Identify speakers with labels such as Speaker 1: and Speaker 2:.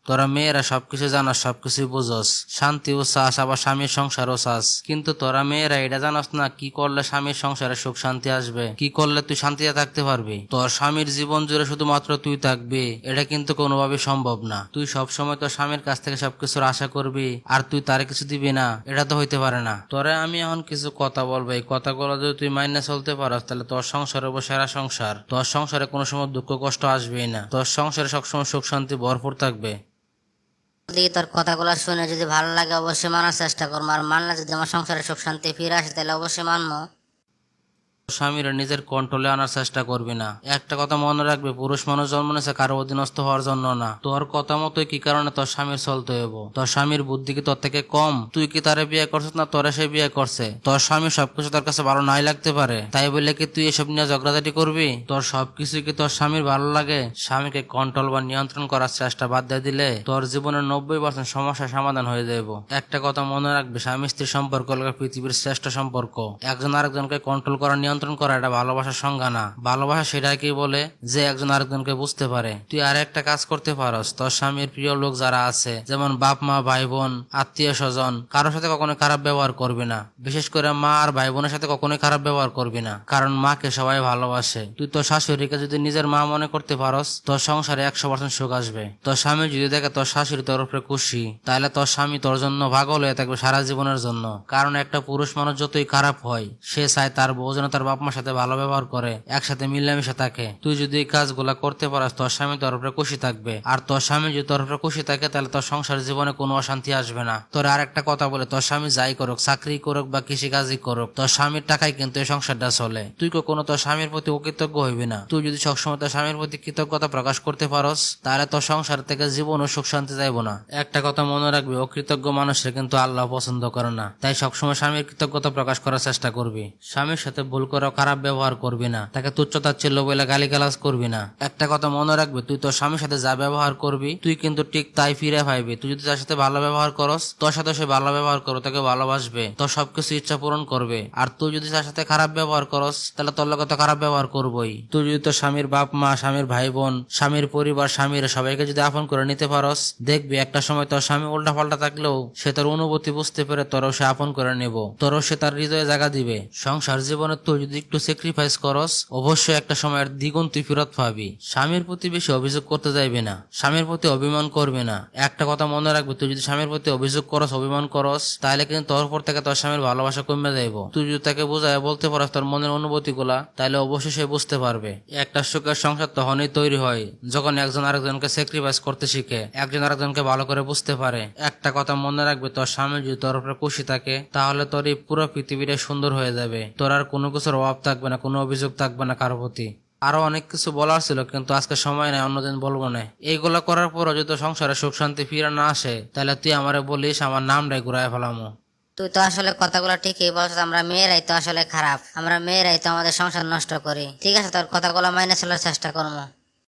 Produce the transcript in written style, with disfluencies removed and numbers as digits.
Speaker 1: তোরা মেয়েরা সবকিছু জানাস, সবকিছু বুঝস, শান্তিও চাস, আবার স্বামীর সংসারও চাস, কিন্তু তোরা মেয়েরা এটা জানাস না কি করলে স্বামীর সংসারে সুখ শান্তি আসবে, কি করলে তুই শান্তিতে থাকতে পারবি। তোর স্বামীর জীবন জুড়ে শুধুমাত্র তুই থাকবি, এটা কিন্তু কোনোভাবে সম্ভব না। তুই সবসময় তোর স্বামীর কাছ থেকে সবকিছুর আশা করবি আর তুই তারে কিছু দিবি না, এটা তো হইতে পারে না। তোরে আমি এখন কিছু কথা বলবো, এই কথাগুলো যদি তুই মাইনে চলতে পারস তাহলে তোর সংসার হবো সেরা সংসার। তোর সংসারে কোনো সময় দুঃখ কষ্ট আসবেই না, তোর সংসারে সবসময় সুখ শান্তি ভরপুর থাকবে।
Speaker 2: যদি তোর কথাগুলো শুনে যদি ভালো লাগে অবশ্যই মানার চেষ্টা করবো, আর মানলে যদি আমার সংসারে সুখ শান্তি ফিরে আসে তাহলে অবশ্যই মানবো।
Speaker 1: স্বামীরা নিজের কন্ট্রোলে আনার চেষ্টা করবি না। একটা কথা মনে রাখবে, পুরুষ মানুষ জন্ম নিয়েছে কারো অধীনস্থ হওয়ার জন্য না। তোর কথা মতোই কি কারণে তোর স্বামীর চলতে হইব? তোর স্বামীর বুদ্ধি কি তোর থেকে কম? তুই কি তারে বিয়ে করছিস না তোরে সে বিয়ে করছে? তোর স্বামী সবকিছু তোর কাছে ভালো নাই লাগতে পারে, তাই বলে কি তুই এসব নিয়ে ঝগড়াঝাটি করবি? তোর সবকিছু কি তোর স্বামীর ভালো লাগে? স্বামীকে কন্ট্রোল বা নিয়ন্ত্রণ করার চেষ্টা বাদ দিয়ে দিলে তোর জীবনের 90% সমস্যার সমাধান হয়ে যাব। একটা কথা মনে রাখবে, স্বামী স্ত্রীর সম্পর্ক হলো পৃথিবীর শ্রেষ্ঠ সম্পর্ক। একজন আরেকজনকে কন্ট্রোল করা, নিয়ন্ত্রণ করা এটা ভালোবাসার সংজ্ঞা না। ভালোবাসা সেটাকে বলে যে একজন আরেকজনকে বুঝতে পারে। তুই আর একটা কাজ করতে পারস, তোর স্বামীর প্রিয় লোক যারা আছে যেমন বাপ মা ভাই বোন আত্মীয় স্বজন, কারোর সাথে কখনো খারাপ ব্যবহার করবি না। বিশেষ করে মা আর ভাই বোনের সাথে কখনোই খারাপ ব্যবহার করবি না, কারণ মাকে সবাই ভালোবাসে। তুই তোর শাশুড়িকে যদি নিজের মা মনে করতে পারস, তোর সংসারে 100% সুখ আসবে। তোর স্বামী যদি দেখে তোর শাশুড়ি তোর উপরে খুশি, তাহলে তোর স্বামী তোর জন্য পাগল হয়ে থাকবে সারা জীবনের জন্য। কারণ একটা পুরুষ মানুষ যতই খারাপ হয়, সে চায় তার বউ যেন তার বাপ মার সাথে ভালো ব্যবহার করে, একসাথে মিলেমিশে থাকে। তুই যদি এই কাজগুলা করতে পারস, তোর স্বামী তোর উপরে খুশি থাকবে। আর তোর স্বামী যদি তোর উপরে খুশি থাকে তাহলে তোর সংসার জীবনে কোনো অশান্তি আসবে না। তোর আর একটা কথা বলে, তোর স্বামী যাই করুক, চাকরি করুক বা কৃষি কাজই করুক, তোর স্বামীর টাকায় কিন্তু এই সংসারটা চলে। তুই কখনো তোর স্বামীর প্রতি অকৃতজ্ঞ হইবি না। তুই যদি সবসময় তোর স্বামীর প্রতি কৃতজ্ঞতা প্রকাশ করতে পারস, তাহলে তোর সংসার থেকে জীবন ও সুখ শান্তি যাইব না। একটা কথা মনে রাখবি, অকৃতজ্ঞ মানুষের কিন্তু আল্লাহ পছন্দ করে না। তাই সবসময় স্বামীর কৃতজ্ঞতা প্রকাশ করার চেষ্টা করবি। স্বামীর সাথে ভুল করে খারাপ ব্যবহার করবি না, তাকে তুচ্ছ-তাচ্ছিল্য বলে গালিগালাজ করবি না। একটা কথা মনে রাখবি, তুই তোর স্বামীর সাথে যা ব্যবহার করবি তুই কিন্তু ঠিক তাই ফিরে পাইবি। তুই যদি তার সাথে ভালো ব্যবহার করস, তোর সাথে সে ভালো ব্যবহার করো, তাকে ভালোবাসবে, তোর সবকিছু ইচ্ছা পূরণ করবে। আর তুই যদি তার সাথে খারাপ ব্যবহার করস, তাহলে তোর লোকে তো খারাপ ব্যবহার করবই। তুই যদি তোর স্বামীর বাপ মা, স্বামীর ভাই বোন, স্বামীর পরিবার, স্বামীর সবাইকে যদি আপন করে নিতে পারস, দেখবি একটা সময় তোর স্বামী উল্টা পাল্টা থাকলেও সে তোর অনুভূতি বুঝতে পেরে তোরও সে আপন করে নেব, তোরও সে তার হৃদয়ে জায়গা দিবে। সংসার জীবনে তুই যদি একটু স্যাক্রিফাইস করস, অবশ্যই একটা সময়ের দ্বিগুণ তুই ফেরত পাবি। স্বামীর প্রতি বেশি অভিযোগ করতে যাইবে না, স্বামীর প্রতি অভিমান করবে না। একটা কথা মনে রাখবি, তুই যদি স্বামীর প্রতি অভিযোগ করস, অভিমান করস, তাহলে কিন্তু তোর উপর থেকে তোর স্বামীর ভালোবাসা কমে যাইব। তুই যদি তাকে বোঝায় বলতে পারস তোর মনের অনুভূতি গুলা, তাহলে অবশ্যই সে বুঝতে পারবে। একটা সুখের সংসার তখনই তৈরি হয় যখন একজন আরেকজনকে স্যাক্রিফাইস করতে শিখে, একজন আরেকজনকে ভালো করে বুঝতে পারে। একটা কথা মনে রাখবে, তোর স্বামী যদি তোর উপরে খুশি থাকে, তাহলে তোর এই পুরো পৃথিবীটা সুন্দর হয়ে যাবে। তোর আর কোনো কিছুর অভাব থাকবে না, কোনো অভিযোগ থাকবে না কারো প্রতি। আরো অনেক কিছু বলার ছিল, কিন্তু আজকে সময় নাই, অন্যদিন বলবো না। এইগুলা করার পরও যদি সংসারে সুখ শান্তি ফিরে না আসে, তাহলে তুই আমারে বলিস, আমার নামটাই ঘুরাই ফেলামো।
Speaker 2: তুই তো আসলে কথাগুলো ঠিকই বলছিস, আমরা মেয়েরাই তো আসলে খারাপ, আমরা মেয়েরাই তো আমাদের সংসার নষ্ট করি। ঠিক আছে, তোর কথাগুলো মাইনে চলার চেষ্টা করবো।